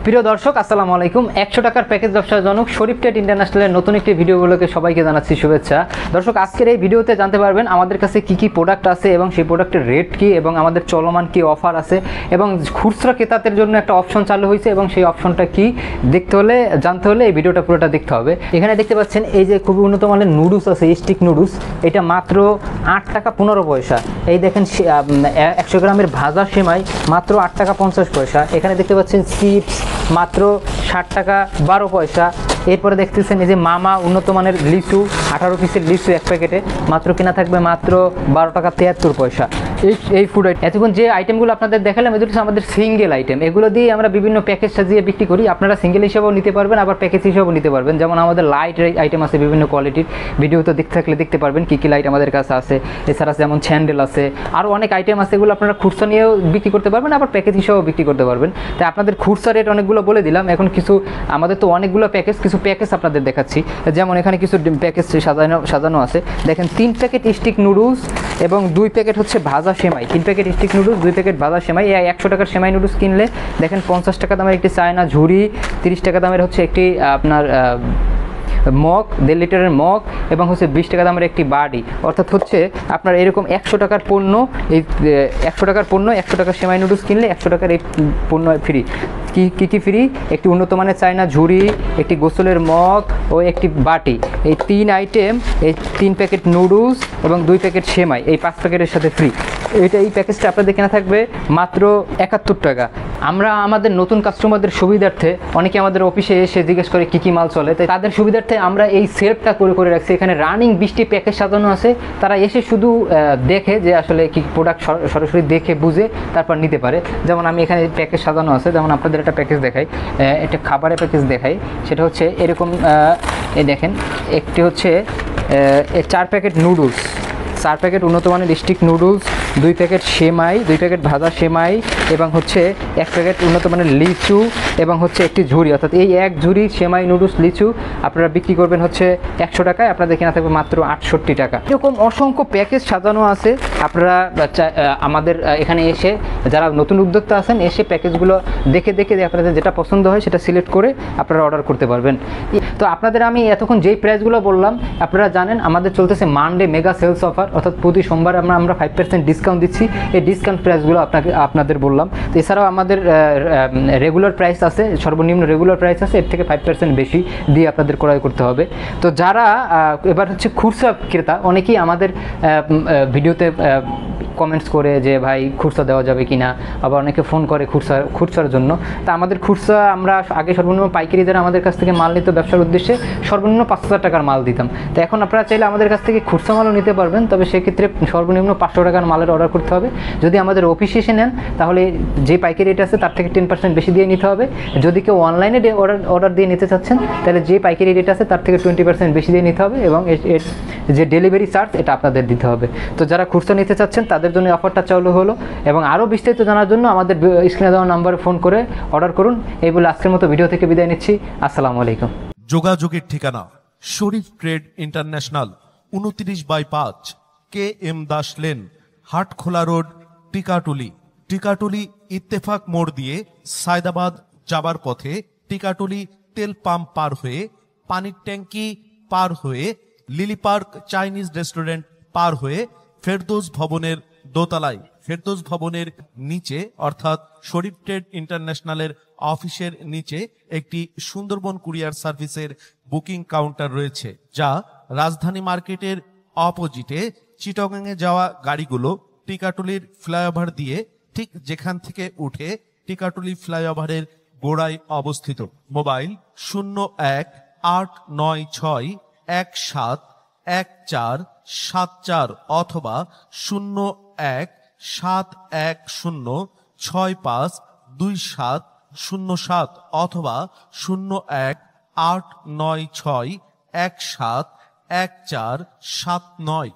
প্রিয় দর্শক আসসালামু আলাইকুম। 100 টাকার প্যাকেজ ব্যবসার জনক শরীফ ট্রেড ইন্টারন্যাশনালের নতুন একটি ভিডিওগুলোকে সবাইকে জানাচ্ছি শুভেচ্ছা। দর্শক, আজকের এই ভিডিওতে জানতে পারবেন আমাদের কাছে কি কি প্রোডাক্ট আছে এবং সেই প্রোডাক্টের রেট কি এবং আমাদের চলমান কি অফার আছে এবং খুচরা ক্রেতাদের জন্য একটা অপশন চালু হয়েছে এবং সেই অপশনটা কি জানতে হলে এই ভিডিওটা পুরোটা দেখতে হবে। এখানে দেখতে পাচ্ছেন এই যে খুবই উন্নত মানের নুডলস আছে, স্টিক নুডলস, এটা মাত্র 8 টাকা 15 পয়সা। এই দেখেন 100 গ্রামের ভাজা সেমাই মাত্র 8 টাকা 50 পয়সা। এখানে দেখতে পাচ্ছেন চিপস মাত্র 60 টাকা 12 পয়সা। এরপরে দেখতেছেন এই যে মামা উন্নত মানের লিচু, 18 পিসের লিচু এক প্যাকেটে মাত্র কেনা থাকবে মাত্র 12 টাকা 73 পয়সা। এই ফুড এতক্ষণ যে আইটেমগুলো আপনাদের দেখালাম এগুলো হচ্ছে আমাদের সিঙ্গেল আইটেম। এগুলো দিয়ে আমরা বিভিন্ন প্যাকেজ সাজিয়ে বিক্রি করি। আপনারা সিঙ্গেল হিসেবেও নিতে পারবেন, আবার প্যাকেজ হিসেবেও নিতে পারবেন। যেমন আমাদের লাইট আইটেম আছে বিভিন্ন কোয়ালিটির, ভিডিও তো দেখতে থাকলে দেখতে পারবেন কী কী লাইট আমাদের কাছে আছে। এছাড়া যেমন স্যান্ডেল আছে, আরও অনেক আইটেম আছে, এগুলো আপনারা খুচরা নিয়েও বিক্রি করতে পারবেন, আবার প্যাকেজ হিসেবেও বিক্রি করতে পারবেন। তাই আপনাদের খুচরা রেট অনেকগুলো বলে দিলাম। এখন কিছু আমাদের তো অনেকগুলো কিছু প্যাকেজ আপনাদের দেখাচ্ছি। যেমন এখানে কিছু প্যাকেজ সাজানো আছে। দেখেন 3 প্যাকেট স্টিক নুডলস এবং 2 প্যাকেট হচ্ছে ভাজা সেমাই। 3 প্যাকেট স্টিক নুডলস, 2 প্যাকেট ভাজা সেমাই। 100 টাকার সেমাই নুডলস কিনলে দেখেন 50 টাকা দামের একটি চায়না ঝুড়ি, 30 টাকা দামের হচ্ছে একটি আপনার মগ, 1.5 লিটারের মগ এবং হচ্ছে 20 টাকা দামের একটি বাড়ি। অর্থাৎ হচ্ছে আপনার এরকম 100 টাকার পণ্য, এই 100 টাকার পণ্য 100 টাকার সেমাই নুডলস কিনলে 100 টাকার এই পণ্য ফ্রি। কি ফ্রি? একটি উন্নত মানের চায়না ঝুড়ি, একটি গোসলের মগ ও একটি বাটি। এই 3 আইটেম, এই 3 প্যাকেট নুডলস এবং 2 প্যাকেট সেমাই এই 5 প্যাকেটের সাথে ফ্রি। এই প্যাকেজটা আপনাদের কেনা থাকবে মাত্র 71 টাকা। আমরা আমাদের নতুন কাস্টমারদের সুবিধার্থে, অনেকে আমাদের অফিসে এসে জিজ্ঞেস করে কী কী মাল চলে, তাই তাদের সুবিধার্থে আমরা এই সেলফটা করে রাখছি। এখানে রানিং 20টি প্যাকেজ সাজানো আছে। তারা এসে শুধু দেখে যে আসলে কী প্রোডাক্ট সরাসরি দেখে বুঝে তারপর নিতে পারে। যেমন আমি এখানে প্যাকেজ সাজানো আছে, যেমন আপনাদের একটা প্যাকেজ দেখাই, একটা খাবারের প্যাকেজ দেখাই। সেটা হচ্ছে এরকম, এই দেখেন একটি হচ্ছে 4 প্যাকেট নুডলস, 4 প্যাকেট উন্নত মানের স্টিক নুডলস, 2 প্যাকেট সেমাই, 2 প্যাকেট ভাজা সেমাই এবং হচ্ছে 1 প্যাকেট উন্নত মানের লিচু এবং হচ্ছে একটি ঝুড়ি। অর্থাৎ এই এক ঝুড়ি সেমাই নুডলস লিচু আপনারা বিক্রি করবেন হচ্ছে 100 টাকায়, আপনাদের কেনা থাকবে মাত্র 68 টাকা। এরকম অসংখ্য প্যাকেজ সাজানো আছে। আপনারা আমাদের এখানে এসে যারা নতুন উদ্যোক্তা আছেন এসে প্যাকেজগুলো দেখে আপনাদের যেটা পছন্দ হয় সেটা সিলেক্ট করে আপনারা অর্ডার করতে পারবেন। তো আপনাদের আমি এতক্ষণ যেই প্রাইসগুলো বললাম, আপনারা জানেন আমাদের চলতেছে মানডে মেগা সেলস অফার, অর্থাৎ প্রতি সোমবার আমরা 5% ডিসকাউন্ট দিচ্ছি। এই ডিসকাউন্ট প্রাইসগুলো আপনাদের বললাম। তো এছাড়াও আমাদের রেগুলার প্রাইস আছে, সর্বনিম্ন রেগুলার প্রাইস আছে, এর থেকে 5% বেশি দিয়ে আপনাদের ক্রয় করতে হবে। তো যারা এবার হচ্ছে খুচরা ক্রেতা, অনেকেই আমাদের ভিডিওতে কমেন্টস করে যে ভাই খুচরা দেওয়া যাবে কিনা, আবার অনেকে ফোন করে খুচরার জন্য। তা আমাদের খুচরা আমরা আগে সর্বনিম্ন পাইকারি যারা আমাদের কাছ থেকে মাল নিত ব্যবসার উদ্দেশ্যে সর্বনিম্ন 5,000 টাকার মাল দিতাম। তো এখন আপনারা চাইলে আমাদের কাছ থেকে খুচরা মালও নিতে পারবেন, তবে সেক্ষেত্রে সর্বনিম্ন 500 টাকার মালের অর্ডার করতে হবে। যদি আমাদের অফিসে এসে নেন তাহলে যে পাইকারি রেট আছে তার থেকে 10% বেশি দিয়ে নিতে হবে। যদি কেউ অনলাইনে অর্ডার দিয়ে নিতে চাচ্ছেন তাহলে যে পাইকারি রেট আছে তার থেকে 20% বেশি দিয়ে নিতে হবে এবং এর যে ডেলিভারি চার্জ এটা আপনাদের দিতে হবে। তো যারা খুচরা নিতে চাচ্ছেন তাদের জন্য অফারটা চালু হলো। এবং আরও বিস্তারিত জানার জন্য আমাদের স্ক্রিনে দেওয়া নাম্বারে ফোন করে অর্ডার করুন। এই বলে আজকের মতো ভিডিও থেকে বিদায় নিচ্ছি। আসসালামু আলাইকুম। যোগাযোগের ঠিকানা Sharif trade international, 29/5 KM Das lane, Hatkhola road, Tikatuli Ittefaq মোড় দিয়ে সায়দাবাদ যাবার পথে টিকাটুলি তেল পাম্প পার হয়ে, পানির ট্যাঙ্কি পার হয়ে, লিলি পার্ক চাইনিজ রেস্টুরেন্ট পার হয়ে ফেরদৌস ভবনের দোতলায়, ফেরদৌস ভবনের নিচে অর্থাৎ শরীফ ট্রেড ইন্টারন্যাশনালের অফিসের নিচে একটি সুন্দরবন কুরিয়ার সার্ভিসের বুকিং কাউন্টার রয়েছে, যা রাজধানী মার্কেটের অপোজিটে চিটাগাংয়ে যাওয়া গাড়িগুলো টিকাটুলির ফ্লাইওভার দিয়ে ঠিক যেখান থেকে উঠে টিকাটুলি ফ্লাইওভারের গোড়ায় অবস্থিত। মোবাইল 0186917174 অথবা 0171065270 অথবা 018961714149।